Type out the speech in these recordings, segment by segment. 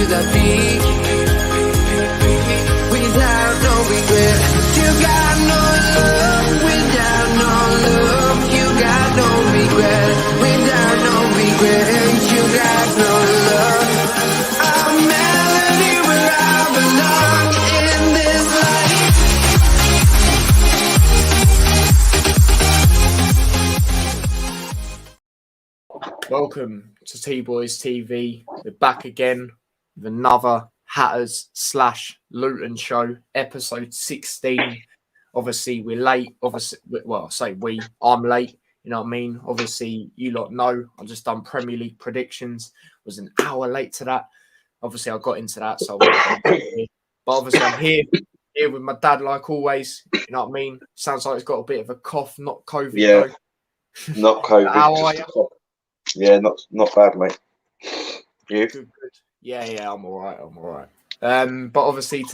the peak without no regret. You got no love without no love. You got no regret without no regret. You got no love. A melody where I belong in this life. Welcome to T-Boys TV. We're back again with another Hatters / Luton show, episode 16. Obviously, we're late. Obviously, well, I say I'm late. You know what I mean? Obviously, you lot know I've just done Premier League predictions. Was an hour late to that. Obviously, I got into that, so but obviously, I'm here with my dad, like always. You know what I mean? Sounds like he's got a bit of a cough, not COVID. Yeah, though. not COVID. How are you? Yeah, not bad, mate. You? Good. Yeah, I'm all right. But obviously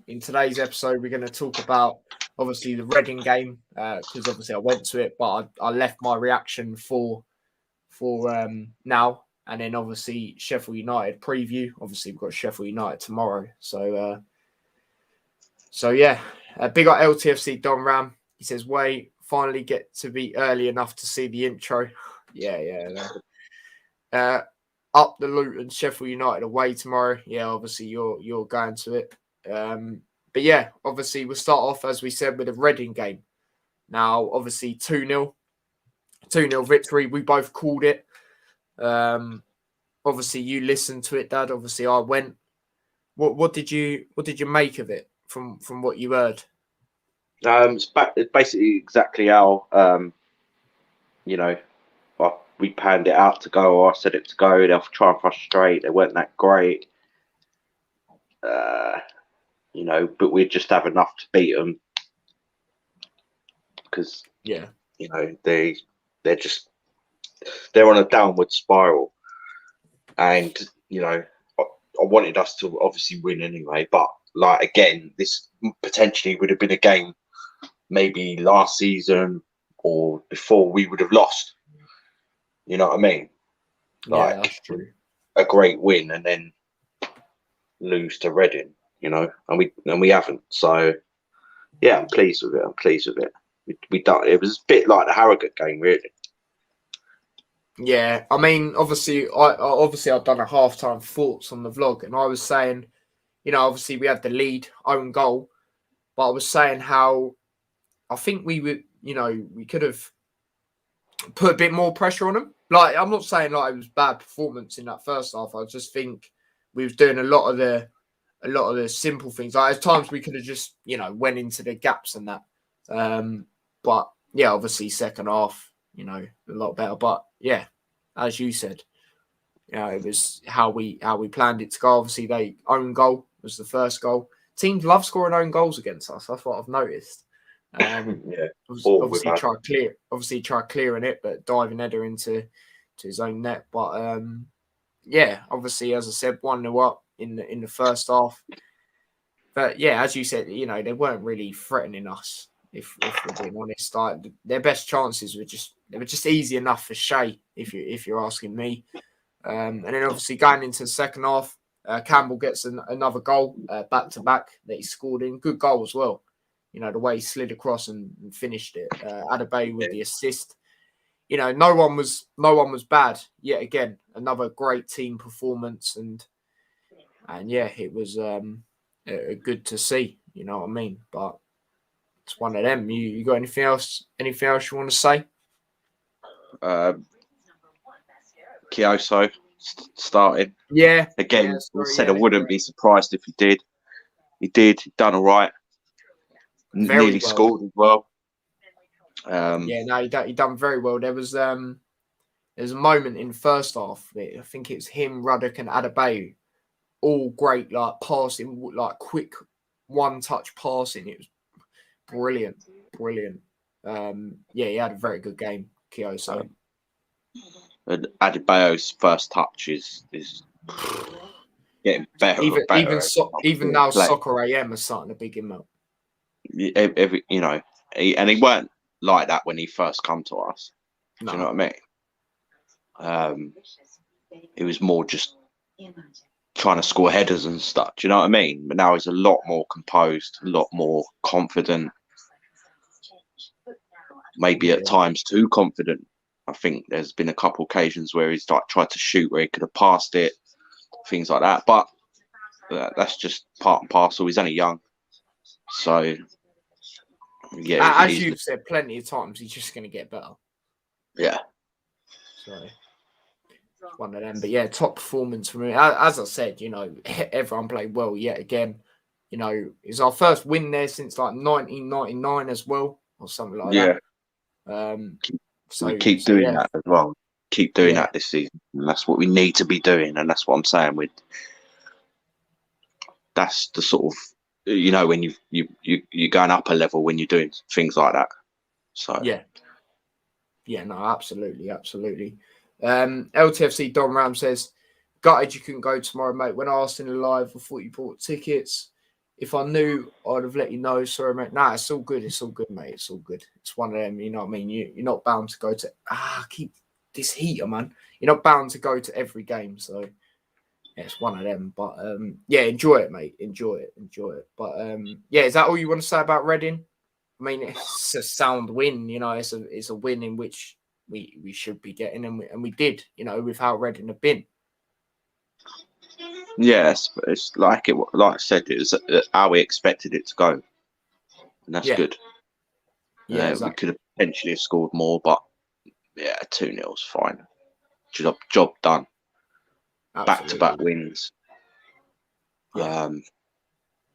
in today's episode, we're going to talk about obviously the Reading game because obviously I went to it, but I left my reaction for now, and then obviously Sheffield United preview. Obviously we've got Sheffield United tomorrow, so yeah. Big up LTFC Don Ram. He says, "Wait, finally get to be early enough to see the intro." Yeah. Up the Luton, Sheffield United away tomorrow. Yeah, obviously you're going to it. But yeah, obviously we'll start off, as we said, with the Reading game. Now, obviously 2-0 victory. We both called it. Obviously you listened to it, Dad. Obviously I went. What did you make of it from what you heard? It's basically exactly how we panned it out to go, or I said it to go. They'll try and frustrate. They weren't that great, but we'd just have enough to beat them because they're on a downward spiral, and I wanted us to obviously win anyway. But like again, this potentially would have been a game maybe last season or before we would have lost. You know what I mean? Like, yeah, that's true. A great win and then lose to Reading, and we haven't. So yeah, I'm pleased with it. We done. It was a bit like the Harrogate game, really. Yeah, I mean, obviously I've done a halftime thoughts on the vlog, and I was saying, obviously we had the lead, own goal, but I was saying how I think we would, we could have put a bit more pressure on them. Like, I'm not saying like it was bad performance in that first half. I just think we was doing a lot of the simple things. Like, at times we could have just, went into the gaps and that. But yeah, obviously second half, a lot better. But yeah, as you said, it was how we planned it to go. Obviously, they own goal was the first goal. Teams love scoring own goals against us. That's what I've noticed. Obviously try clearing it, but diving header into his own net. But yeah, obviously, as I said, 1-0 up in the first half. But yeah, as you said, they weren't really threatening us. If we're being honest, like, their best chances were just easy enough for Shea, if you're asking me. And then obviously going into the second half, Campbell gets another goal back to back that he scored in. Good goal as well. The way he slid across and finished it. Adebayo with the assist. No one was bad. Yet again, another great team performance, and yeah, it was good to see. You know what I mean? But it's one of them. You got anything else? Anything else you want to say? Kioso started. Yeah. Again, I wouldn't be surprised if he did. He did. He done all right. Nearly scored as well. He done very well. There was a moment in the first half. I think it's him, Ruddock, and Adebayo, all great, like passing, like quick one-touch passing. It was brilliant. He had a very good game, Kioso. And Adebayo's first touch is getting better. Even now, Soccer AM is starting to big him up. He weren't like that when he first come to us. No. Do you know what I mean? It was more just trying to score headers and stuff. Do you know what I mean? But now he's a lot more composed, a lot more confident. Maybe at times too confident. I think there's been a couple occasions where he's like tried to shoot where he could have passed it, things like that. But that's just part and parcel. He's only young, so yeah. As you've said plenty of times, he's just going to get better. Yeah. So one of them, but yeah, top performance for me. As I said, everyone played well yet again. It's our first win there since like 1999 as well, or something like that. So we keep doing that as well. Keep doing that this season, and that's what we need to be doing. And that's what I'm saying. That's the sort of when you're going up a level when you're doing things like that. So no, absolutely. LTFC Don Ram says, "Gutted you couldn't go tomorrow, mate. When I asked in the live, I thought you bought tickets. If I knew, I'd have let you know. Sorry, mate. Nah, it's all good. It's all good, mate. It's all good. It's one of them. You know what I mean? You're not bound to go to keep this heater, man. You're not bound to go to every game. So yeah, it's one of them. But enjoy it, mate. Enjoy it. But is that all you want to say about Reading? I mean, it's a sound win. It's a win in which we should be getting, and we did. With how Reading have been. Yes, but it's like I said, it was how we expected it to go, and that's good. Yeah, exactly. We could have potentially scored more, but 2-0 is fine. Job done. Back-to-back wins. Yeah.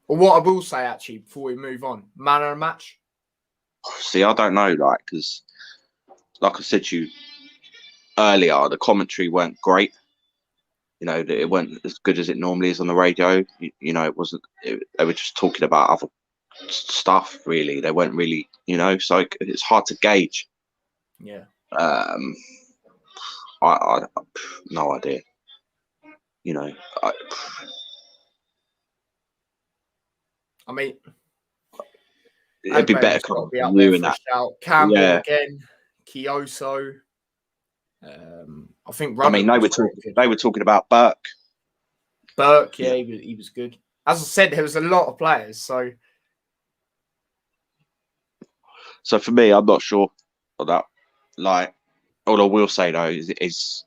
Well, what I will say actually before we move on, man of the match. See, I don't know, because like I said to you earlier, the commentary weren't great. It weren't as good as it normally is on the radio. It wasn't. They were just talking about other stuff. Really, they weren't really. So it's hard to gauge. Yeah. I no idea. I mean, it'd be better coming be up from there you for and that. Shout. Campbell again, Kioso. I think. I mean, they were talking about Burke. He was good. As I said, there was a lot of players. So for me, I'm not sure of that. Like, all I will say though is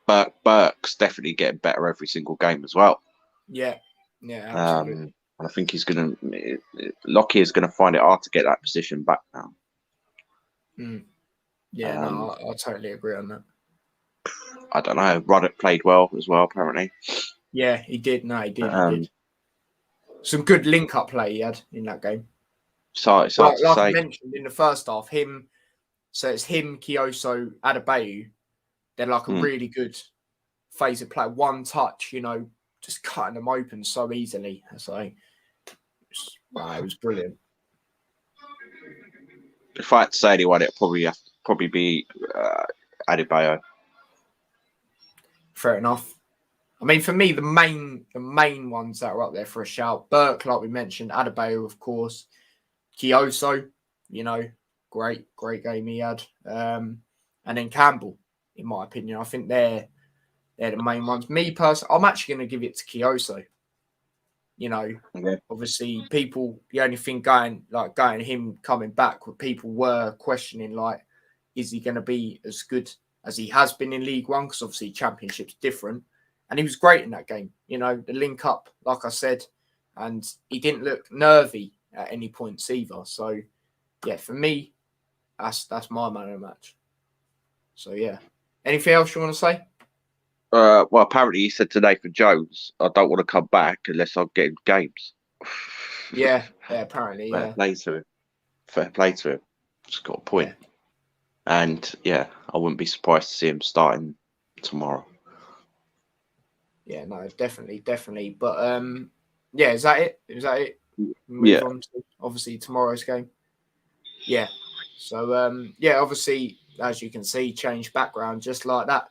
Burke's definitely getting better every single game as well. Yeah, absolutely. I think he's Lockie is gonna find it hard to get that position back now. Yeah, I totally agree on that. I don't know. Ruddock played well as well, apparently. Yeah, he did. No, he did. Some good link-up play he had in that game. So it's hard to say. I mentioned in the first half, it's him, Kioso, Adebayo. They're like a really good phase of play. One touch, just cutting them open so easily. So it was brilliant. If I had to say anyone, it'd probably be Adebayo. Fair enough. I mean, for me, the main ones that are up there for a shout: Burke, like we mentioned, Adebayo, of course, Kioso, great game he had, and then Campbell, in my opinion. I think they're the main ones. Me personally, I'm actually going to give it to Kioso. Obviously, people, the only thing going him coming back, where people were questioning, like, is he going to be as good as he has been in League One? Because obviously Championship's different. And he was great in that game. The link up, like I said, and he didn't look nervy at any points either. So, yeah, for me, that's my man of the match. So, yeah. Anything else you want to say? Well, apparently he said to Nathan Jones, I don't want to come back unless I get games. Yeah, apparently, Fair play to him. It's got a point. Yeah. And, I wouldn't be surprised to see him starting tomorrow. Yeah, no, definitely. But, is that it? Move on to, obviously, tomorrow's game. Yeah. So, obviously, as you can see, change background just like that.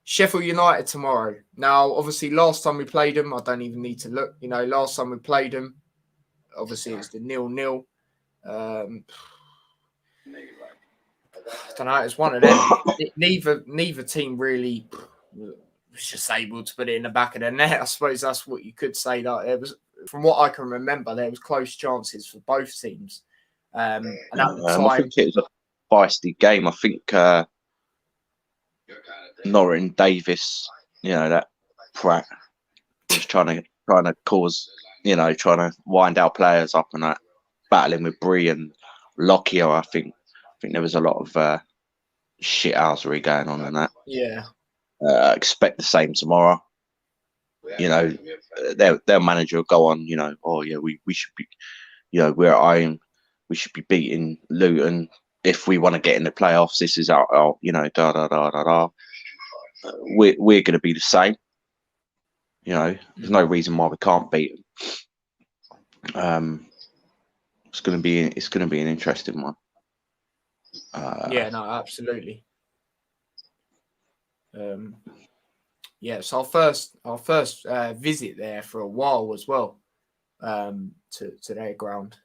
Sheffield United tomorrow. Now, obviously, last time we played them, I don't even need to look. Last time we played them, obviously, it's the 0-0. I don't know. It's one of them. Neither team really was just able to put it in the back of the net. I suppose that's what you could say. That it was, from what I can remember, there was close chances for both teams. And at the time, I think it was a feisty game. I think Norrin Davis, that prat, was trying to cause, trying to wind our players up and that, battling with Bree and Lockyer. I think there was a lot of shithousery going on in that. Yeah. Expect the same tomorrow. Their manager will go on. Oh yeah, we should be. We're at home. We should be beating Luton if we want to get in the playoffs. This is our da da da da da. We're going to be the same. There's no reason why we can't beat them. It's going to be an interesting one. Yeah, no, absolutely. Yeah, so our first visit there for a while as well, to their ground.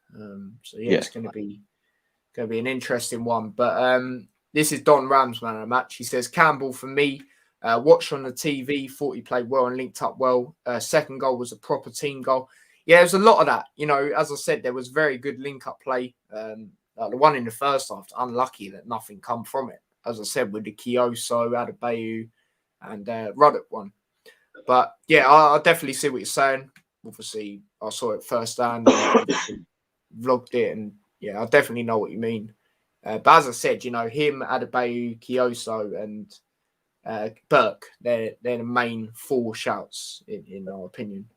So yeah, it's going to be an interesting one. But this is Don Rams man of the match. He says Campbell for me. Watched on the TV, thought he played well and linked up well. Second goal was a proper team goal. Yeah, there's a lot of that. As I said, there was very good link-up play. Like the one in the first half, unlucky that nothing come from it. As I said, with the Kioso, Adebayo, and Ruddock one. But yeah, I definitely see what you're saying. Obviously, I saw it firsthand, vlogged it, and yeah, I definitely know what you mean. But as I said, him, Adebayo, Kioso, and Burke, they're the main four shouts in our opinion,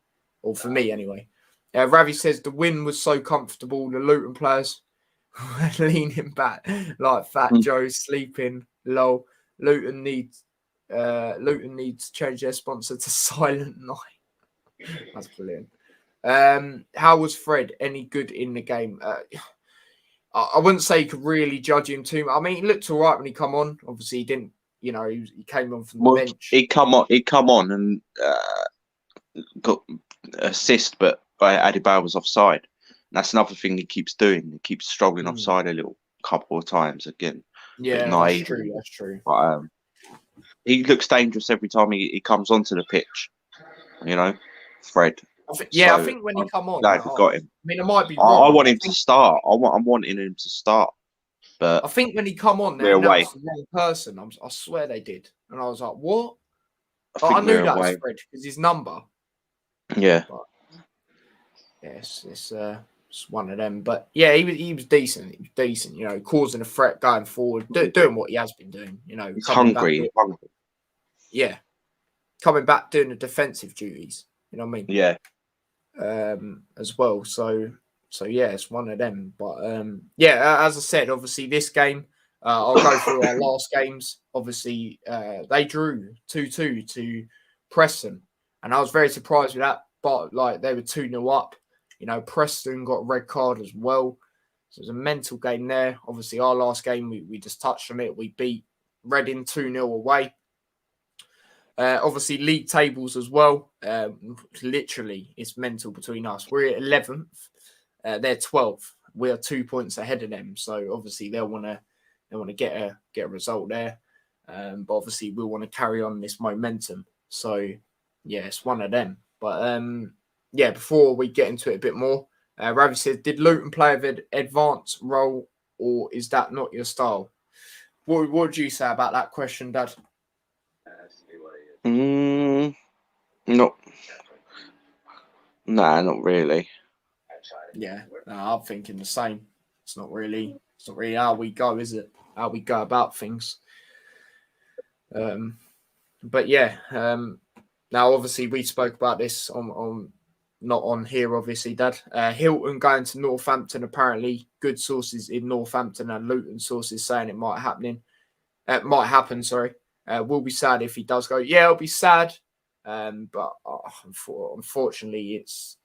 or for me anyway. Ravi says the win was so comfortable. The Luton players were leaning back like Fat Joe sleeping low. Luton needs to change their sponsor to Silent Night. That's brilliant. How was Fred? Any good in the game? I wouldn't say you could really judge him too much. I mean, he looked all right when he come on. Obviously, he didn't. He came on from the bench. He come on and got assist, but Adebayo was offside. And that's another thing he keeps doing. He keeps struggling offside a couple of times again. Yeah, that's true. That's true. But he looks dangerous every time he comes onto the pitch. Fred. I think when he come on, glad we got him. I mean, I might be wrong. I want him to start. I'm wanting him to start. But I think when he come on, they announced the wrong person. I swear they did, and I was like, "What?" I knew that was Fred because his number. Yeah. But, yes, it's one of them. But yeah, he was decent. He was decent. Causing a threat going forward, doing what he has been doing. He's hungry. Yeah, coming back doing the defensive duties. You know what I mean? Yeah. As well. So yeah, it's one of them. But yeah, as I said, obviously this game, I'll go through our last games. Obviously, they drew 2-2 to Preston, and I was very surprised with that. But like they were 2-0 up. Preston got a red card as well. So it was a mental game there. Obviously, our last game, we just touched on it. We beat Reading 2-0 away. Obviously, league tables as well. Literally, it's mental between us. We're at 11th. They're 12th. We are 2 points ahead of them. So obviously, they'll want to get a result there. But obviously, we'll want to carry on this momentum. So yeah, it's one of them. But yeah, before we get into it a bit more, Ravi said, "Did Luton play an advanced role, or is that not your style?" What would you say about that question, Dad? No. Nah, not really. Yeah, I'm thinking the same. It's not really how we go, is it? How we go about things. But yeah, now obviously we spoke about this on not on here, obviously, Dad. Hilton going to Northampton. Apparently, good sources in Northampton and Luton sources saying it might happen. Sorry. Will be sad if he does go. Yeah, it'll be sad. But unfortunately, it's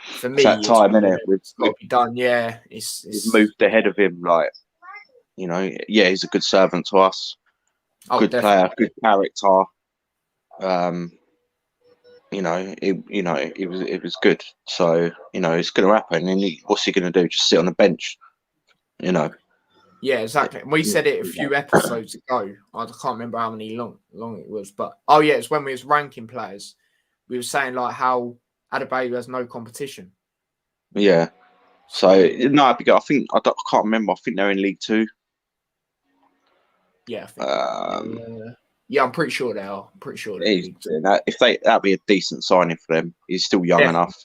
for me. It's that time, innit? It's got to be done. Yeah, it's moved ahead of him. Like, yeah, he's a good servant to us. Good player, good character. It was good. So it's going to happen. And what's he going to do? Just sit on the bench? Yeah, exactly. And we said it a few episodes ago. I can't remember how many long it was, but it's when we was ranking players. We were saying like how Adebayo has no competition. Yeah. So no, I think I can't remember. I think they're in League Two. Yeah, I think, I'm pretty sure they are. I'm pretty sure they're in League Two. That'd be a decent signing for them. He's still young enough.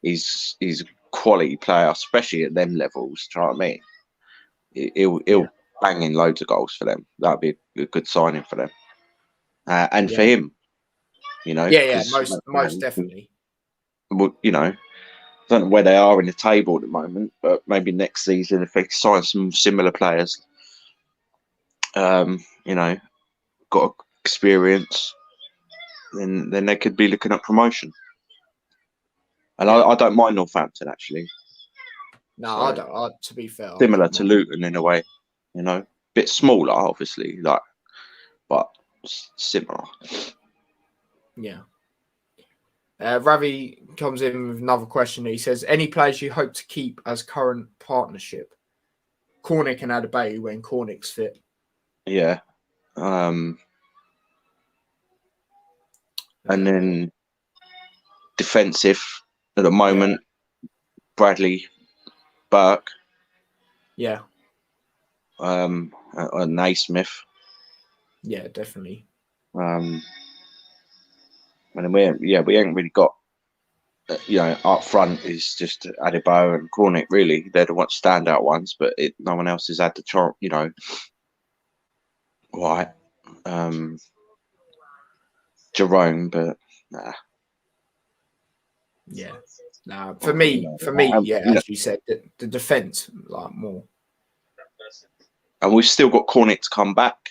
He's a quality player, especially at them levels. Do you know what I mean? He'll bang in loads of goals for them. That'd be a good signing for them, and for him, you know. Yeah, most definitely. Well, you know, I don't know where they are in the table at the moment, but maybe next season if they sign some similar players, you know, got experience, then they could be looking at promotion. And I don't mind Northampton actually. No, so, I don't. To be fair, similar to Luton in a way, you know, bit smaller, obviously, like, but similar. Yeah. Ravi comes in with another question. He says, "Any players you hope to keep as current partnership?" Cornick and Adebayo when Cornick's fit. Yeah. And then defensive at the moment, Bradley, Burke. Yeah. Naismith. Yeah, definitely. And then we ain't really got, you know, up front is just Adebayo and Cornick. Really, they're the standout ones, but no one else has had the chance, you know. Right. Jerome, but nah. Yeah. Nah, for me, as you said, the defense like more. And we've still got Cornick to come back.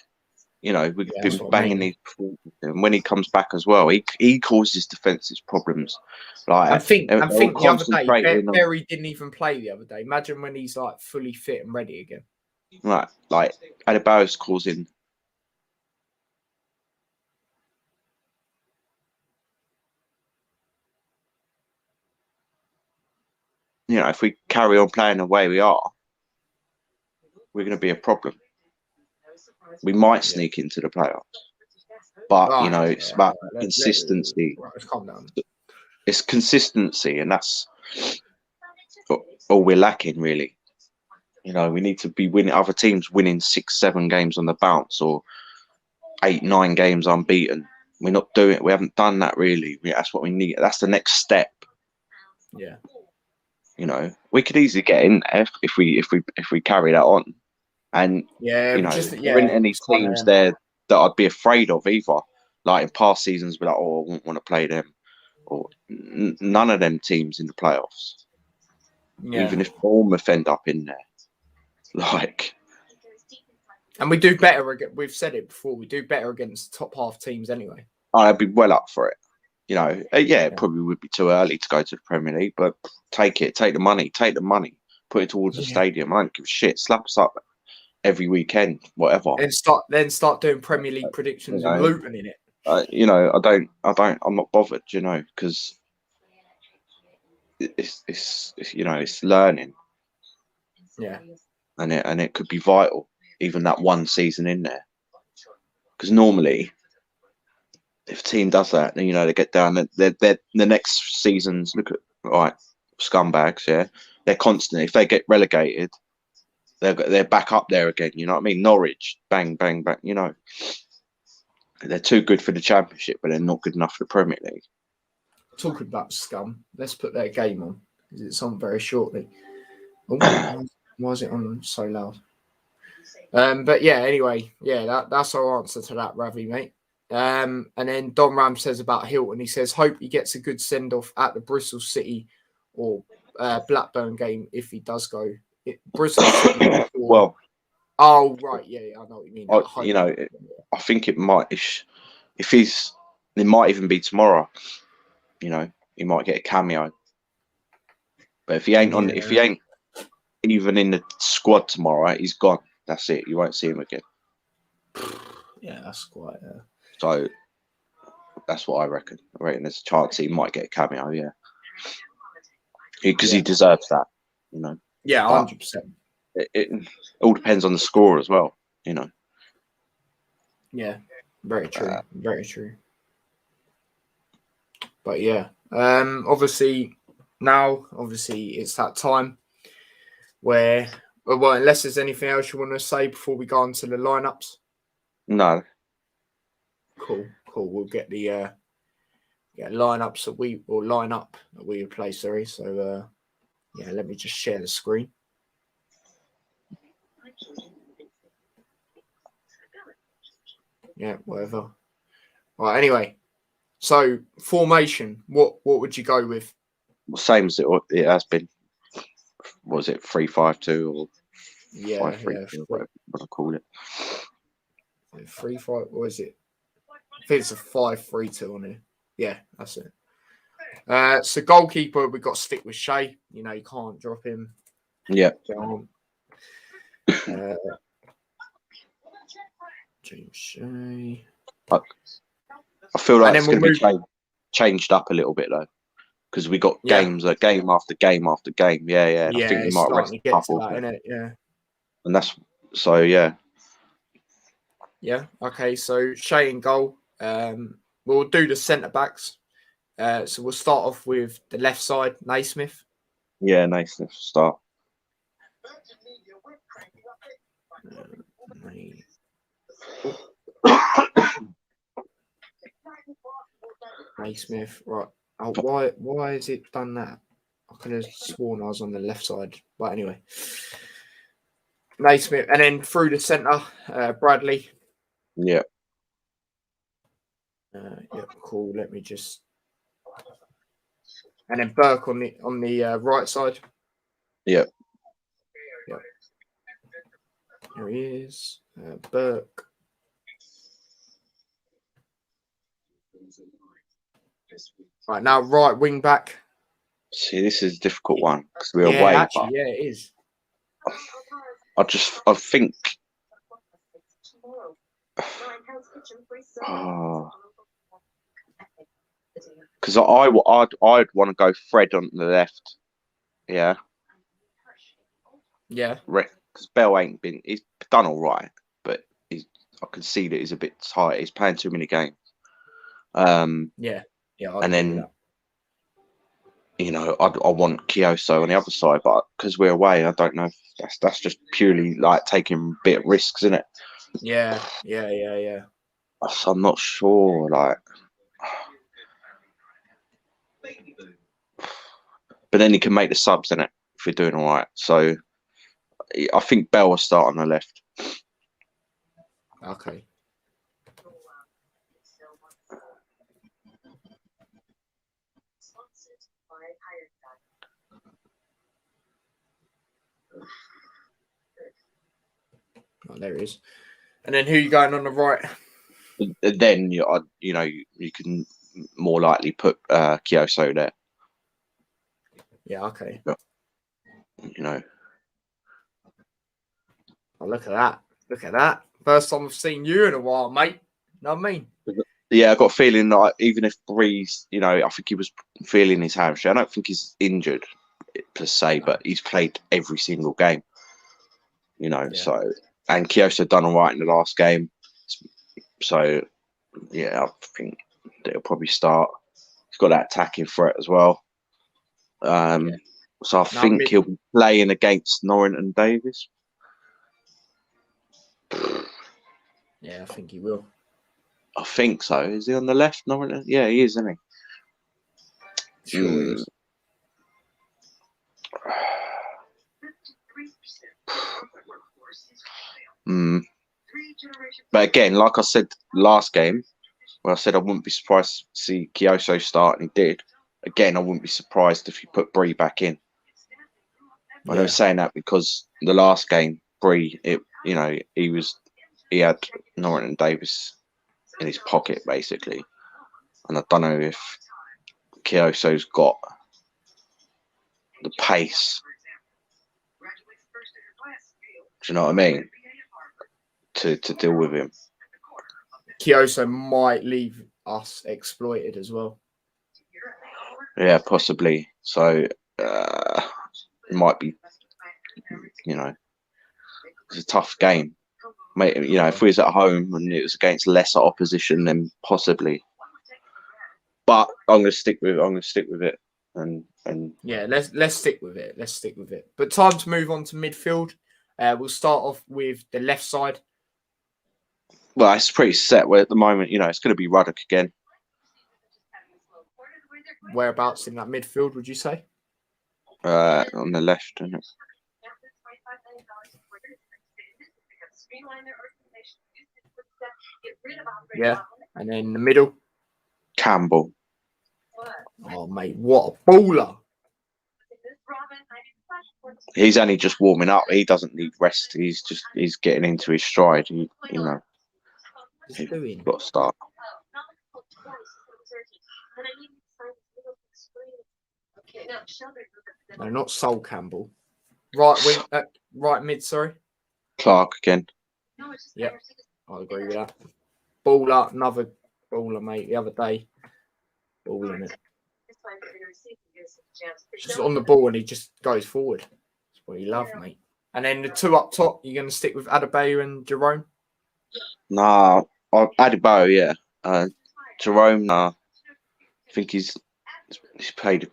You know, we've been banging these performances, and when he comes back as well, he causes defensive problems. Like I think the other day, Berry didn't even play the other day. Imagine when he's like fully fit and ready again. Like Adebayo's causing. You know, if we carry on playing the way we are, we're going to be a problem. We might sneak into the playoffs, but you know, it's about consistency. Let's calm down. It's consistency, and that's all we're lacking, really. You know, we need to be winning. Other teams winning 6-7 games on the bounce, or 8-9 games unbeaten. We're not doing it. We haven't done that really. That's what we need. That's the next step. Yeah. You know, we could easily get in there if we carry that on. And you know, there aren't any teams there that I'd be afraid of either. Like in past seasons, be like, oh, I wouldn't want to play them, or none of them teams in the playoffs. Yeah. Even if Bournemouth end up in there, like. And we do better. We've said it before. We do better against top half teams anyway. I'd be well up for it. You know, it probably would be too early to go to the Premier League, but take it, take the money, put it towards the stadium. I don't give a shit. Slap us up every weekend, whatever. And start doing Premier League predictions and Luton in it. You know, I'm not bothered. You know, because it's you know, it's learning. Yeah. And it could be vital, even that one season in there, because normally, if a team does that, then you know they get down. They're the next seasons. Look at scumbags. Yeah, they're constantly. If they get relegated, they're back up there again. You know what I mean? Norwich, bang, bang, bang. You know, they're too good for the Championship, but they're not good enough for the Premier League. Talking about scum, let's put their game on. It's on very shortly. Oh, why is it on so loud? But yeah, anyway, that's our answer to that, Ravi, mate. And then Don Ram says about Hilton, he says, hope he gets a good send-off at the Bristol City or Blackburn game if he does go. Bristol City. Well. Oh, right. Yeah, I know what you mean. You know, I think it might, if it might even be tomorrow. You know, he might get a cameo. But if he ain't if he ain't even in the squad tomorrow, he's gone. That's it. You won't see him again. Yeah, that's quite. So that's what I reckon. I reckon there's a chance he might get a cameo. Yeah, because he deserves that. You know. Yeah, 100%. it all depends on the score as well, you know. Yeah, very true. Very true. But yeah, obviously it's that time where, well, unless there's anything else you want to say before we go on to the lineups. No. Cool. We'll get the lineups that we would play. Sorry. So yeah, let me just share the screen. Yeah, whatever. Right. Anyway, so formation. What would you go with? Same as it has been. Was it 3-5-2 or 5-3-2, whatever I call it? 3-5. What is it? I think it's a 5-3-2 on here. Yeah, that's it. So goalkeeper, we've got to stick with Shea. You know, you can't drop him. Yeah. James Shea. I feel like it's going to be changed up a little bit though, because we got games, game after game after game. Yeah. Yeah, I think we might rest a couple, innit? Yeah. And that's so. Yeah. Yeah. Okay. So Shea in goal. We'll do the centre backs. So we'll start off with the left side, Naismith. Yeah, Naismith start. Naismith, right. Oh, why has it done that? I could have sworn I was on the left side. But anyway. Naismith. And then through the centre, Bradley. Yeah. Yeah, cool. Let me just. And then Burke on the right side. Yeah. Here he is. Burke. Right, now right wing back. See, this is a difficult one because we're away. Actually, yeah, it is. I think. Because I'd want to go Fred on the left. Yeah. Yeah. Because Bell he's done all right, but I can see that he's a bit tight. He's playing too many games. Yeah. And then, you know, I want Kioso on the other side, but because we're away, I don't know if that's just purely like taking a bit of risks, isn't it? Yeah. So I'm not sure, like. But then he can make the subs, innit, if we're doing all right. So I think Bell will start on the left. Okay. Oh, there he is. And then who are you going on the right? Then you can more likely put Kioso there. Yeah. Okay. You know. Oh, look at that. First time I've seen you in a while, mate. Know what I mean? Yeah, I got a feeling that even if Breeze, you know, I think he was feeling his hamstring. I don't think he's injured per se, but he's played every single game. You know, so and Kioso done all right in the last game. So yeah, I think they'll probably start. He's got that attacking threat as well. So I think he'll be playing against Norrington Davis. Yeah, I think he will. I think so. Is he on the left, Norrington? Yeah, he is, isn't he? Sure he is. But again, like I said last game, where I said I wouldn't be surprised to see Kioso start, and he did. Again, I wouldn't be surprised if he put Bree back in. I was saying that because the last game, Bree, he had Norrington Davis in his pocket basically, and I don't know if Kioso's got the pace. Do you know what I mean? To deal with him. Kioso might leave us exploited as well. Yeah, possibly. So it might be, you know, it's a tough game. Mate, you know, if we was at home and it was against lesser opposition, then possibly. But I'm gonna stick with it. And yeah, let's stick with it. Let's stick with it. But time to move on to midfield. We'll start off with the left side. well, it's pretty set. Where at the moment, you know, it's going to be Ruddock again. Whereabouts in that midfield would you say? On the left, isn't it? Yeah, and then in the middle, Campbell. oh mate, what a baller! He's only just warming up. He doesn't need rest. He's getting into his stride. You know, He's doing. got to start. No, not Sol Campbell. Right wing, right mid. Sorry. Clark again. Yep, I agree with that. Baller, another baller, mate. The other day, balling it. Just on the ball and he just goes forward. That's what you love, mate. And then the two up top, you're going to stick with Adebayo and Jerome? Nah, Adebayo, yeah. Jerome, nah. I think he's played a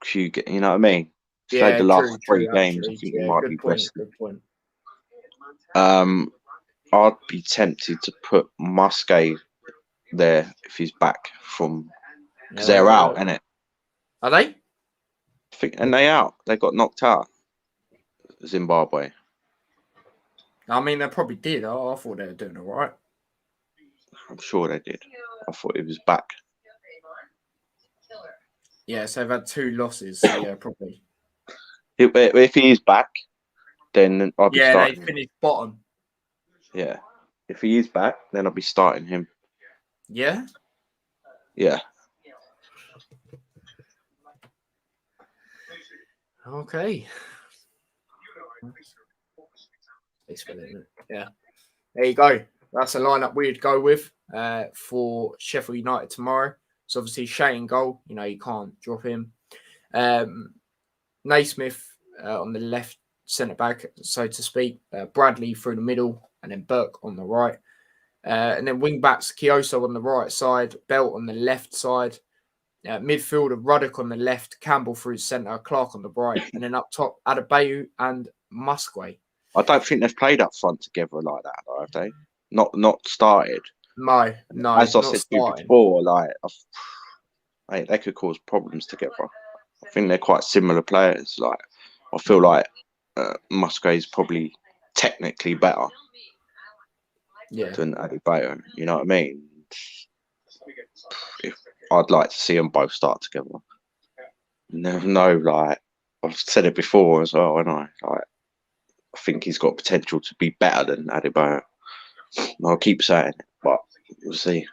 few. You know what I mean? He's played the last three games. Actually. I think Yeah, he might good be point, rested. good point. I'd be tempted to put Musgrave there if he's back from because they're out, innit? Are they? And they out. They got knocked out. Zimbabwe. I mean, they probably did. I thought they were doing all right. I'm sure they did. I thought he was back. Yeah, so they've had 2 losses. So yeah, probably. If he is back, then I'll be starting. Yeah, they finished bottom. Yeah. If he is back, then I'll be starting him. Yeah? Yeah. Okay. Yeah. There you go. That's a lineup we'd go with for Sheffield United tomorrow. So obviously Shane goal, you know, you can't drop him. Naismith on the left centre back, so to speak. Bradley through the middle, and then Burke on the right. And then wing backs, Kioso on the right side, Belt on the left side. Midfielder Ruddock on the left, Campbell through centre, Clark on the right, and then up top Adebayo and Musgrave. I don't think they've played up front together like that, though, have they? Not started. No. As I said to you before, like they could cause problems together. I think they're quite similar players. Like I feel like Musgrave's probably technically better than Adebayo. You know what I mean? I'd like to see them both start together. Never know, like I've said it before as well, and I think he's got potential to be better than Adebayo. I'll keep saying it, but we'll see.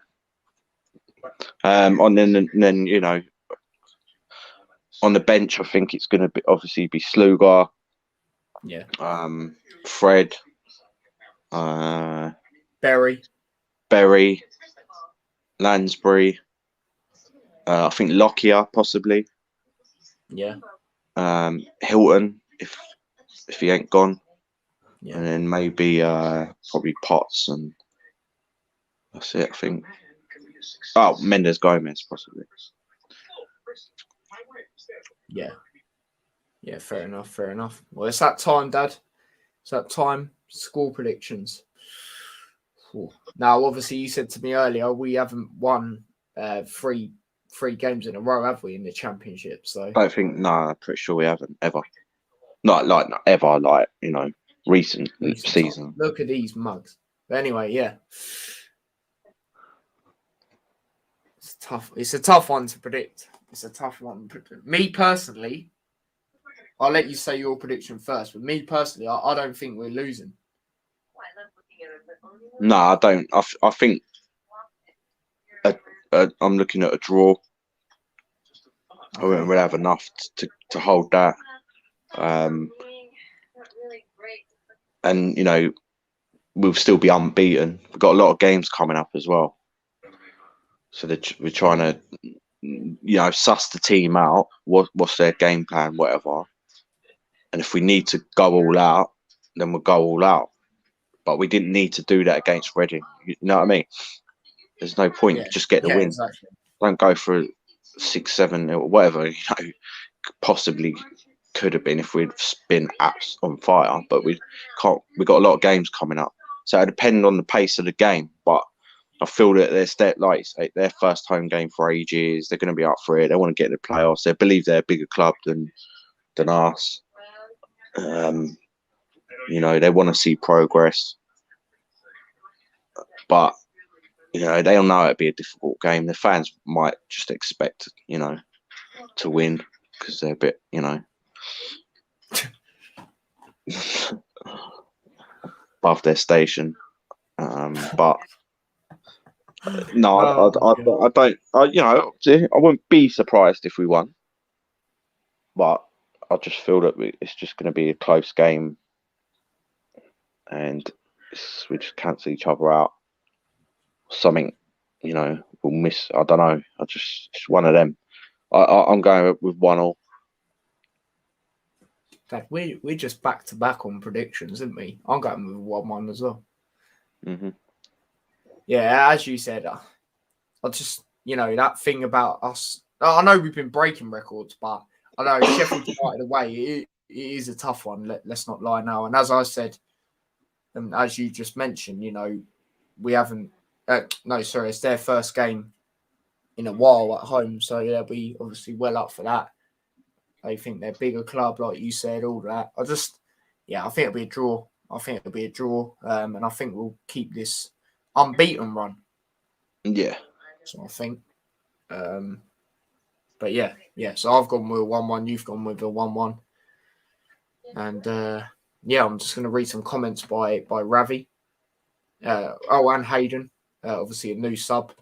And then you know, on the bench, I think it's going to be obviously be Slugar, Fred, Berry, Lansbury. I think Lockyer possibly. Yeah. Hilton if he ain't gone. Yeah. And then maybe probably Potts, and that's it, I think. Oh, Mendes Gomez possibly. Yeah. Yeah, fair enough. Well, it's that time, Dad. It's that time. Score predictions. Now, obviously, you said to me earlier we haven't won three games in a row, have we, in the championship? So I don't think. No, I'm pretty sure we haven't ever. Not ever. Like, you know, recent season. Time. Look at these mugs. But anyway, yeah, it's tough. It's a tough one to predict. Me personally, I'll let you say your prediction first. But me personally, I don't think we're losing. No, I don't. I think I'm looking at a draw. I won't really have enough to hold that. And, you know, we'll still be unbeaten. We've got a lot of games coming up as well. So we're trying to, you know, suss the team out. What's their game plan, whatever. And if we need to go all out, then we'll go all out. but we didn't need to do that against Reading. You know what I mean? There's no point. Yeah. Just get the win. Exactly. Don't go for 6-7 or whatever. Possibly could have been if we'd been on fire, but we can't. We got a lot of games coming up, so it depends on the pace of the game. But I feel that their first home game for ages. They're going to be up for it. They want to get in the playoffs. They believe they're a bigger club than us. They want to see progress, but they'll know it'd be a difficult game. The fans might just expect to win because they're a bit above their station. But no, I don't. I wouldn't be surprised if we won, but I just feel that it's just going to be a close game, and we just cancel each other out. Something, we'll miss. I don't know. It's one of them. I'm going with 1-1. Dad, we're just back to back on predictions, isn't we? I'm going with 1-1 as well. Mm-hmm. Yeah, as you said, I just that thing about us. I know we've been breaking records, but I know Sheffield United away it is a tough one. Let's not lie now. And as I said, and as you just mentioned, we haven't. It's their first game in a while at home, so they'll be obviously well up for that. They think they're a bigger club, like you said, all that. I think it'll be a draw. And I think we'll keep this unbeaten run. Yeah. So I think. But yeah. So I've gone with 1-1. You've gone with a 1-1. And I'm just going to read some comments by Ravi. And Hayden. Obviously a new sub.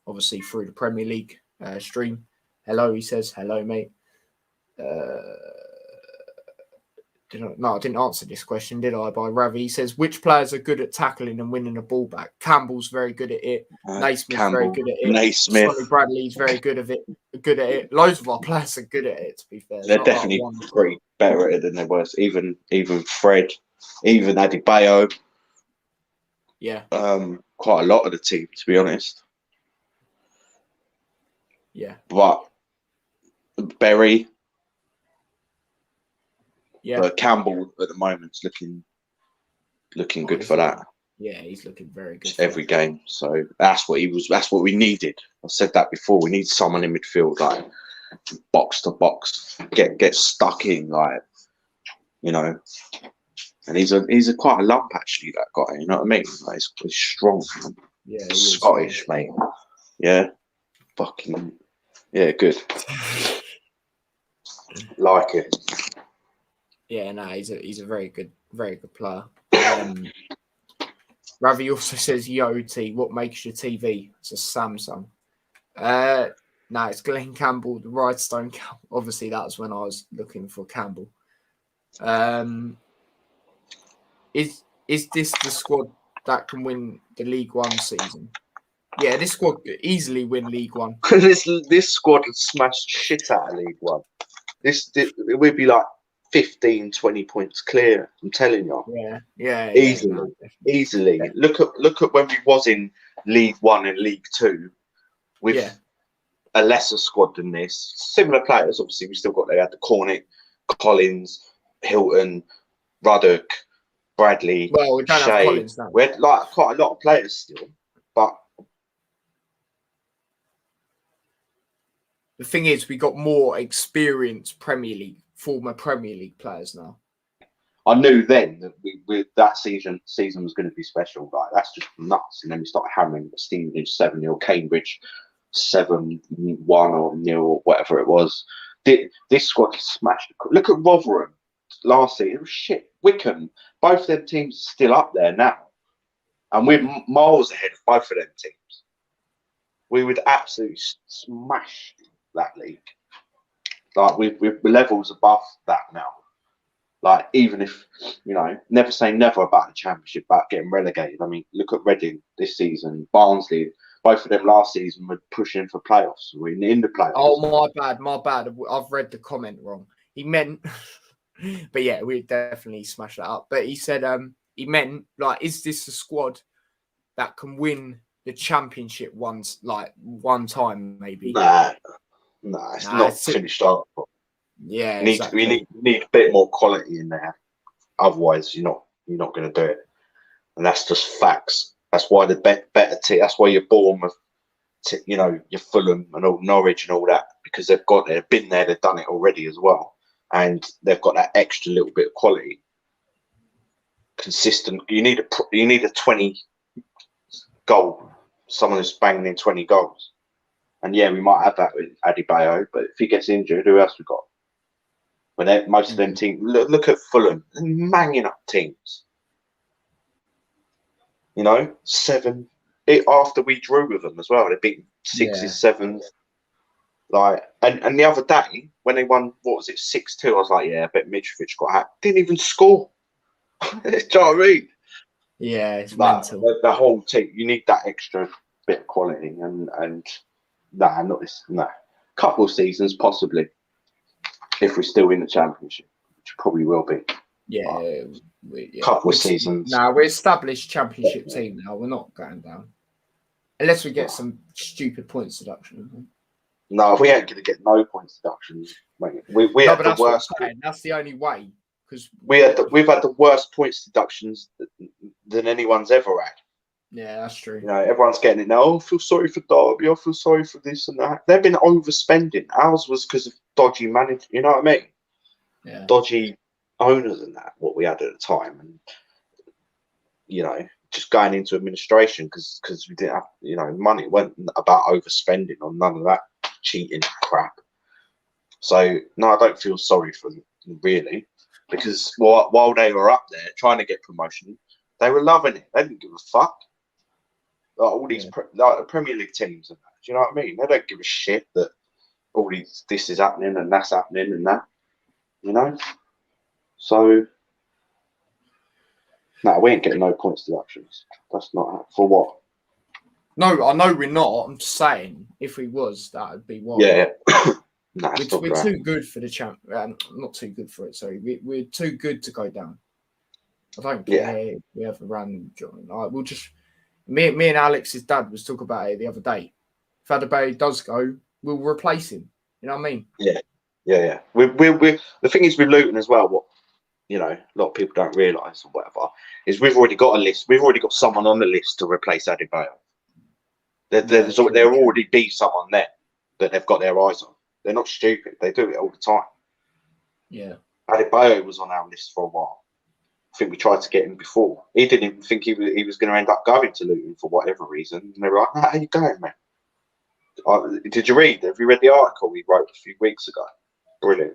Obviously through the Premier League stream. Hello, he says. Hello, mate. I didn't answer this question, did I? By Ravi, he says, which players are good at tackling and winning the ball back? Campbell's very good at it. Naismith's very good at it. Naismith. Sonny Bradley's very good at it. Loads of our players are good at it, to be fair. They're definitely pretty better at it than they were. Even Fred, even Adebayo. Yeah. Quite a lot of the team, to be honest. Yeah. But Berry. Yeah. But Campbell at the moment's looking good for that. Yeah, he's looking very good. Every game. So that's what we needed. I said that before. We need someone in midfield, like box to box, get stuck in, like And he's a quite a lump actually, that guy. You know what I mean? Like, he's strong. Yeah, Scottish, mate. Yeah. Fucking yeah, good. Like it. Yeah, no, he's a very good player. Ravi also says, "Yo, T, what makes your TV?" It's a Samsung. No, it's Glenn Campbell, the Rhinestone Campbell. Obviously, that's when I was looking for Campbell. Is this the squad that can win the League One season? Yeah, this squad could easily win League One. this squad would smash shit out of League One. It would be like 15, 20 points clear. I'm telling you. Yeah. Easily. Yeah. Look at when we was in League One and League Two with a lesser squad than this. Similar players, obviously. They had the Cornick, Collins, Hilton, Ruddock, Bradley. Well, we don't have Collins now. We had like quite a lot of players still, but the thing is, we got more experienced former Premier League players now. I knew then that that season was going to be special. Like, that's just nuts. And then we started hammering Stevenage 7-0, Cambridge 7-1 or 0 or whatever it was. This squad smashed. Look at Rotherham last season. It was shit. Wickham, both of them teams are still up there now. And we're miles ahead of both of them teams. We would absolutely smash that league. Like, we're levels above that now. Like, even if, never say never about the Championship, about getting relegated. I mean, look at Reading this season, Barnsley, both of them last season were pushing for playoffs. We're in the playoffs. Oh, my bad. I've read the comment wrong. He meant, but yeah, we definitely smashed that up. But he said, he meant, like, is this a squad that can win the championship one time, maybe? Nah, it's not It's finished up. yeah, We exactly. need a bit more quality in there. Otherwise, you're not going to do it. And that's just facts. That's why the better team. That's why you're Bournemouth, your Fulham and all Norwich and all that, because they've been there, they've done it already as well, and they've got that extra little bit of quality. Consistent. You need a 20 goal. Someone who's banging in 20 goals. And yeah, we might have that with Adebayo, but if he gets injured, who else we got? When most of them teams, look at Fulham, they're manging up teams. 7 after we drew with them as well. They beat 6s, 7s. Like, and the other day when they won, what was it, 6-2? I was like, yeah, I bet Mitrovic got hacked. Didn't even score. Do you know what I mean? Yeah, it's Like, mental. the whole team, you need that extra bit of quality, and not this. No, couple of seasons possibly, if we're still in the championship, which probably will be. Yeah, couple of seasons. We're established championship team now. We're not going down unless we get some stupid points deduction. No, we ain't going to get no points deductions. Mate. We had the worst. That's the only way, because we've had the worst points deductions than anyone's ever had. Yeah, that's true. Everyone's getting it now. Oh, I feel sorry for Derby. I feel sorry for this and that. They've been overspending. Ours was because of dodgy management. You know what I mean? Yeah. Dodgy owners and that. What we had at the time, and just going into administration because we didn't have money. It wasn't about overspending on none of that cheating crap. So no, I don't feel sorry for them really, because while they were up there trying to get promotion, they were loving it. They didn't give a fuck. Like all these like Premier League teams and that. Do you know what I mean? They don't give a shit that all this is happening and that's happening and that. So no, we ain't getting no points deductions. That's not for what. No, I know we're not. I'm just saying, if we was, that would be what. Yeah. No, we're too good for the champ. Not too good for it. Sorry, we're too good to go down. I don't care if we have a random join. Like, we'll just me and Alex's dad was talking about it the other day. If Adebayo does go, we'll replace him. You know what I mean? Yeah. We the thing is with Luton as well. What a lot of people don't realise or whatever is we've already got a list. We've already got someone on the list to replace Adebayo. There already be someone there that they've got their eyes on. They're not stupid. They do it all the time. Yeah. Adebayo was on our list for a while. I think we tried to get him before. He didn't even think he was going to end up going to Luton for whatever reason. And they were like, "How you going, man?" Have you read the article we wrote a few weeks ago? Brilliant.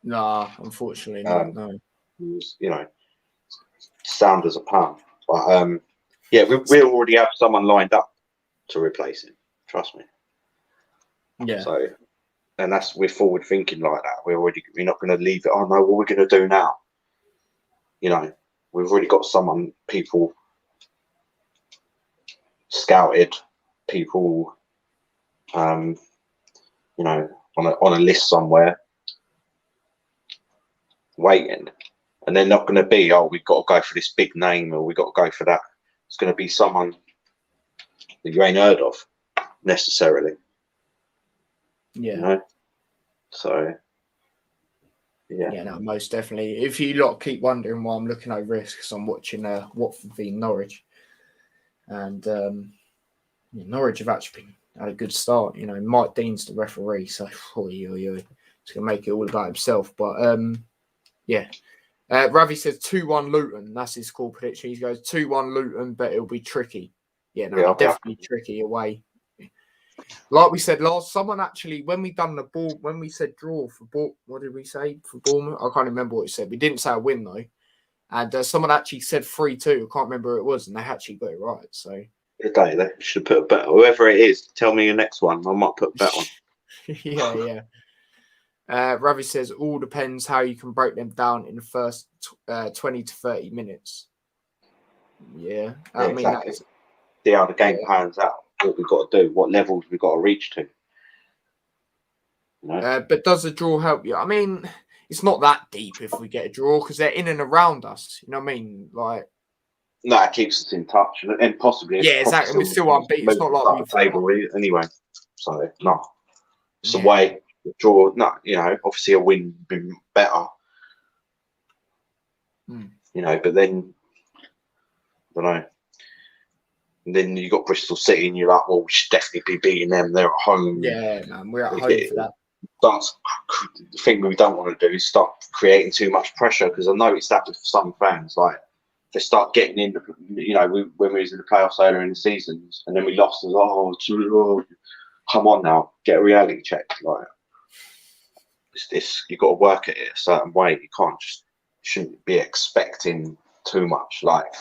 Nah, unfortunately not. No. It was, sound as a pound. But we already have someone lined up to replace him. Trust me. Yeah. So, and we're forward thinking like that. We're not going to leave it. Oh no, what we're going to do now? We've already got people scouted, people, on a list somewhere, waiting, and they're not going to be, oh, we've got to go for this big name or we've got to go for that. It's going to be someone that you ain't heard of necessarily. Yeah. So. Yeah, no, most definitely. If you lot keep wondering why I'm looking over this, because I'm watching Watford v Norwich, and Norwich have actually had a good start. Mike Dean's the referee, so it's gonna make it all about himself. But Ravi says 2-1 Luton. That's his score prediction. He goes 2-1 Luton, but it'll be tricky. Definitely tricky away. Like we said someone actually, when we said draw for what did we say for Bournemouth? I can't remember what we said. We didn't say a win though. And someone actually said 3-2. I can't remember who it was, and they actually got it right. So they should put a bet. Whoever it is, tell me your next one. I might put a bet on. Yeah. Ravi says all depends how you can break them down in the first 20 to 30 minutes. Yeah, I mean exactly. See how the game pans out. What we've got to do, what levels we've got to reach to. But does the draw help you? It's not that deep if we get a draw because they're in and around us. You know what I mean? Like, No, it keeps us in touch, and possibly Yeah, exactly. We're still unbeaten. It's not like we've table anyway. So no, it's a Yeah. way to draw. No, you know, obviously a win would be better. You know, but then I don't know. And then you got Bristol City, and you're like, well, we should definitely be beating them. They're at home. Yeah, man, we're at home for that. The thing we don't want to do is start creating too much pressure, because I noticed that with some fans, like they start getting in. You know, when we was in the playoffs earlier in the seasons, and then we lost. And, come on now, get a reality check. Like you've got to work at it a certain way. You can't shouldn't be expecting too much. Like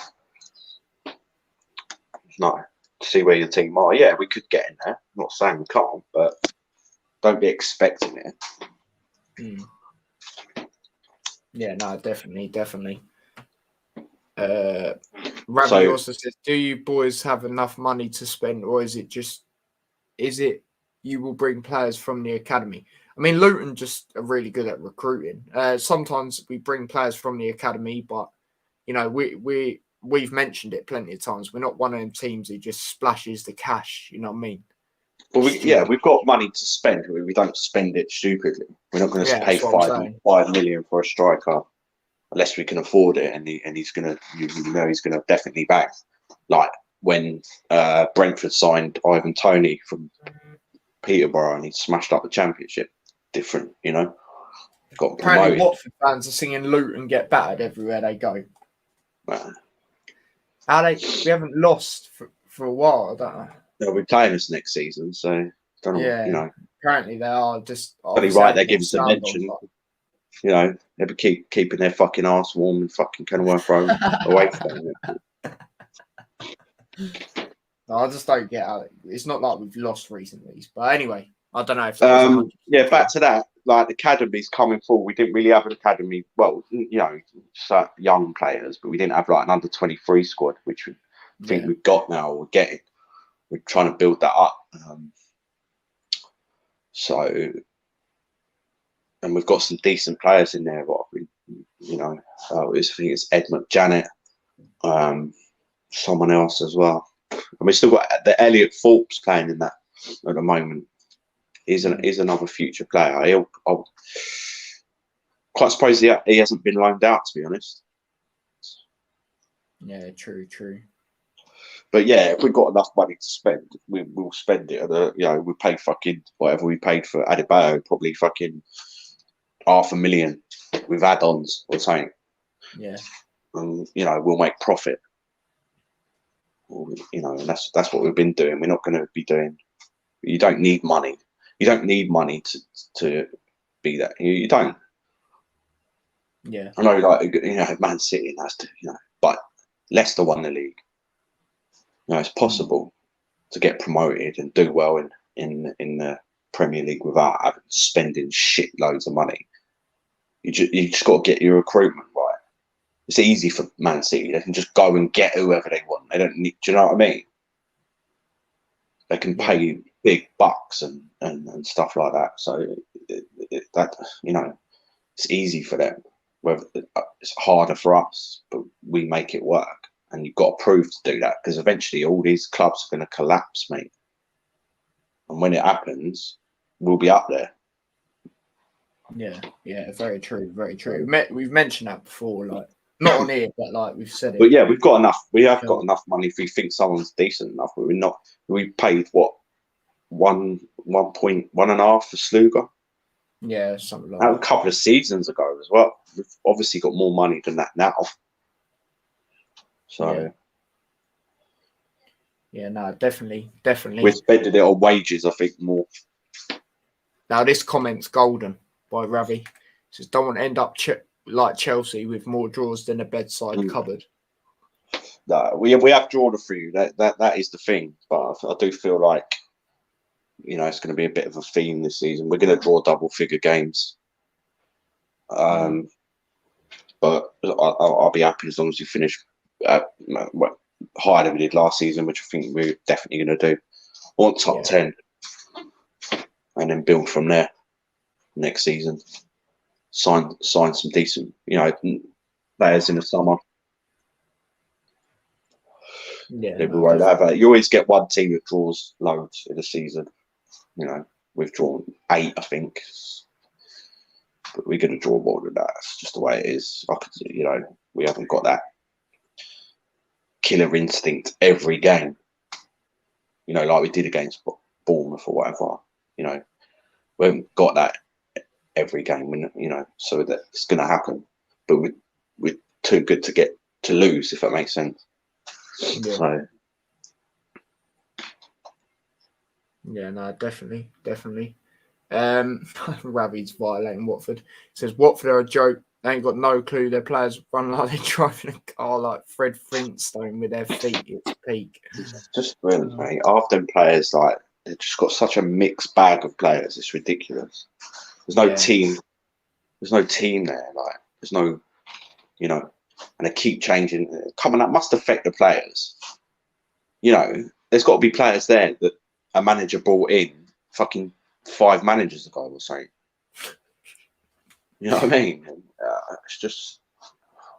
no, see where your team are. Yeah, we could get in there. I'm not saying we can't, but don't be expecting it. Yeah, no, definitely. Ravi also says, do you boys have enough money to spend, or is it you will bring players from the academy? I mean, Luton just are really good at recruiting. Sometimes we bring players from the academy, but you know, we've mentioned it plenty of times. We're not one of them teams who just splashes the cash. You know what I mean? Well, we've got money to spend. We don't spend it stupidly. We're not going to pay 5 million for a striker unless we can afford it, and he's going to, he's going to definitely back. Like when Brentford signed Ivan Toney from Peterborough, and he smashed up the Championship. Different, you know. Got promoted. Apparently, Watford fans are singing Luton get battered everywhere they go. We haven't lost for a while, I don't know. They'll be playing us next season, so don't know. You know, apparently they are just. Probably right. They give us a mention. You know, they'll be keeping their fucking arse warm and fucking Kenilworth Road away from it. No, I just don't get how it's not like we've lost recently. But anyway, I don't know if yeah, back to that. Like the academy's coming forward. We didn't really have an academy. Well, you know, young players, but we didn't have like an under-23 squad, which we think we've got now. We're getting. We're trying to build that up. And we've got some decent players in there. What we, you know, I think it's Ed McJanet, someone else as well. And we've still got the Elliot Forbes playing in that at the moment. He's another future player. I'm quite surprised he hasn't been loaned out, to be honest. Yeah, true. But yeah, if we've got enough money to spend, we'll spend it. You know, we pay fucking whatever we paid for Adebayo, probably fucking $500,000 with add-ons or something. Yeah. And you know, we'll make profit. You know, and that's what we've been doing. We're not going to be doing. You don't need money. You don't need money to be that. You don't. Yeah. I know, like, you know, Man City has to, you know, but Leicester won the league. You know, it's possible to get promoted and do well in the Premier League without spending shit loads of money. You just got to get your recruitment right. It's easy for Man City. They can just go and get whoever they want. They don't need. Do you know what I mean? They can pay big bucks and stuff like that. So that, you know, it's easy for them. Whether it's harder for us, but we make it work. And you've got to prove to do that, because eventually all these clubs are going to collapse, mate. And when it happens, we'll be up there. Yeah, very true. We've mentioned that before, like not on here, but like we've said it. But yeah, we've got enough. We have got enough money if we think someone's decent enough. But we're not. We paid what 1.1.5 for Sluga. Yeah, something like that. that. A couple of seasons ago as well. We've obviously got more money than that now. So. Yeah, no, definitely. We're spending it on wages, I think, more. Now, this comment's golden by Ravi. It says, don't want to end up like Chelsea with more drawers than a bedside cupboard. No, we have drawn a few. That is the thing. But I do feel like, you know, it's going to be a bit of a theme this season. We're going to draw double-figure games. But I'll be happy as long as we finish higher than we did last season, which I think we're definitely going to do. I want top 10, and then build from there next season. Sign some decent, you know, players in the summer. Yeah, We no, won't definitely. have that. You always get one team that draws loads in a season. You know, we've drawn 8, I think. But we're going to draw more than that. It's just the way it is. We haven't got that killer instinct every game. Like we did against Bournemouth or whatever. We haven't got that every game. So that it's going to happen. But we're too good to lose, if that makes sense. Yeah. So. Yeah, no, definitely. Ravi's violating Watford. Says Watford are a joke. They ain't got no clue. Their players run like they're driving a car like Fred Flintstone with their feet. It's peak. It's just brilliant, mate. Half them players, like, they've just got such a mixed bag of players. It's ridiculous. There's no team. There's no team there. Like, there's no, and they keep changing. Coming up must affect the players. There's got to be players there that a manager brought in fucking 5 managers ago or something. You know what I mean? It's just, I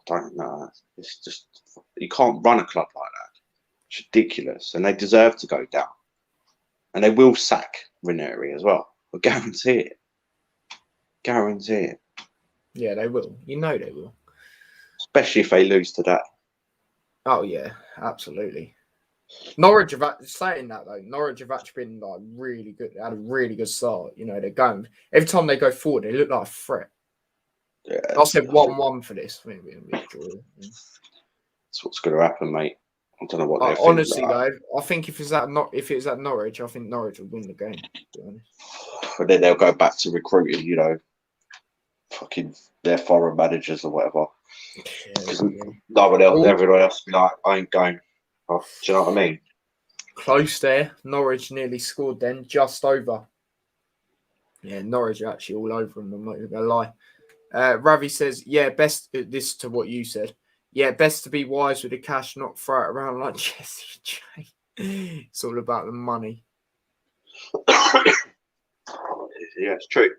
don't know. It's just, you can't run a club like that. It's ridiculous. And they deserve to go down. And they will sack Ranieri as well. I guarantee it. Guarantee it. Yeah, they will. They will. Especially if they lose today. Oh, yeah, absolutely. Norwich have, saying that though, Norwich have actually been like really good. They had a really good start. They're going, every time they go forward, they look like a threat. Yeah, I said 1-1 for this. Maybe a bit draw. That's what's going to happen, mate. I don't know what they're honestly, thinking. though, I think if it's at Norwich, I think Norwich will win the game. To be honest. But then they'll go back to recruiting, fucking their foreign managers or whatever. Yeah. Everyone else will be like, I ain't going. Oh, do you know what I mean? Close there. Norwich nearly scored then, just over. Yeah, Norwich are actually all over them. I'm not even going to lie. Ravi says, yeah, best, this to what you said. Yeah, best to be wise with the cash, not throw it around like Jesse J. It's all about the money. Yeah, it's true.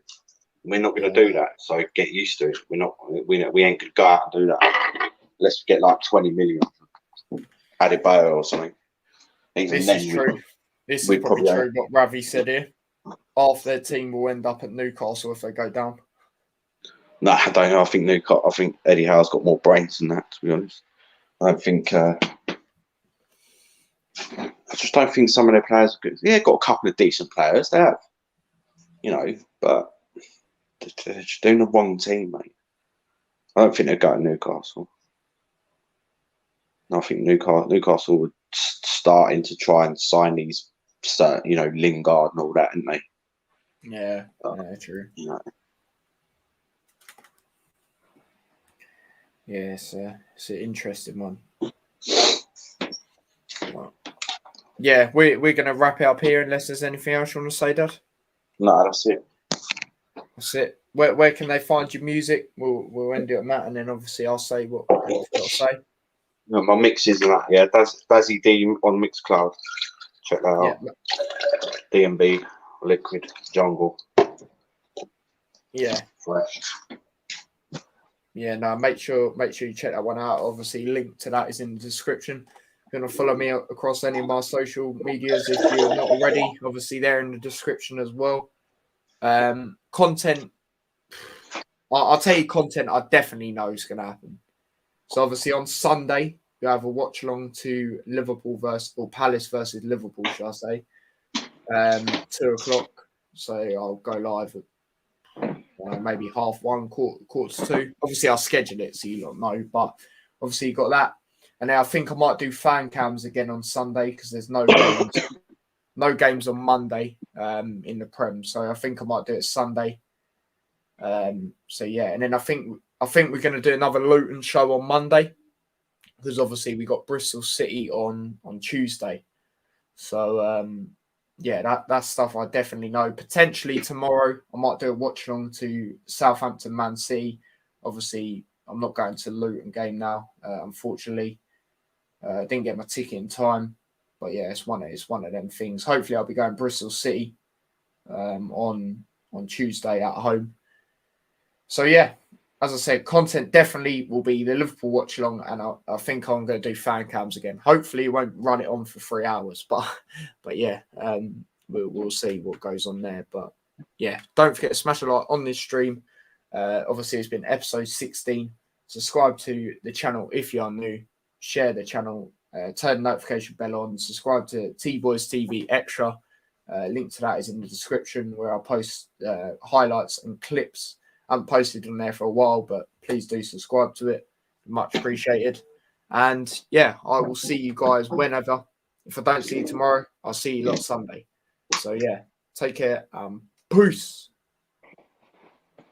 We're not going to do that, so get used to it. We ain't going to go out and do that. Let's get like 20 million. Adebayo or something. This is true. This is probably true what Ravi said here. Half their team will end up at Newcastle if they go down. No, I don't know. I think Eddie Howe's got more brains than that, to be honest. I don't think. I just don't think some of their players are good. Yeah, got a couple of decent players. They have, but they're just doing the wrong team, mate. I don't think they're going to Newcastle. I think Newcastle were starting to try and sign these, Lingard and all that, aren't they? Yeah, true. Yeah, it's an interesting one. Yeah, we're going to wrap it up here unless there's anything else you want to say, Dad? No, that's it. That's it. Where can they find your music? We'll end it on that, and then obviously I'll say what I've got to say. No, my mixes and that, yeah. Dazzy D on Mixcloud. Check that out. Yeah. DMB, Liquid, Jungle. Yeah. Fresh. Yeah, no, make sure you check that one out. Obviously, link to that is in the description. You're going to follow me across any of my social medias if you're not already. Obviously, they're in the description as well. Content, I'll tell you content I definitely know is going to happen. So obviously on Sunday, you have a watch along to Palace versus Liverpool, shall I say. 2:00. So I'll go live at maybe 1:30, quarter to 2. Obviously I'll schedule it so you don't know, but obviously you got that. And then I think I might do fan cams again on Sunday because there's no games on Monday in the Prem. So I think I might do it Sunday. So yeah, and then I think we're going to do another Luton show on Monday because obviously we got Bristol City on Tuesday. So yeah, that's stuff I definitely know. Potentially tomorrow I might do a watch along to Southampton Man City. Obviously I'm not going to the Luton game now, unfortunately. I didn't get my ticket in time, but yeah, it's one of them things. Hopefully I'll be going Bristol City on Tuesday at home. So yeah, as I said, content definitely will be the Liverpool watch along, and I think I'm going to do fan cams again. Hopefully, we won't run it on for 3 hours, but yeah, we'll see what goes on there. But yeah, don't forget to smash a like on this stream. Obviously, it's been episode 16. Subscribe to the channel if you are new. Share the channel. Turn the notification bell on. Subscribe to T-Boys TV Extra. Link to that is in the description, where I'll post highlights and clips. I haven't posted on there for a while, but please do subscribe to it. Much appreciated. And yeah, I will see you guys whenever. If I don't see you tomorrow, I'll see you lot Sunday. So yeah, take care. Peace.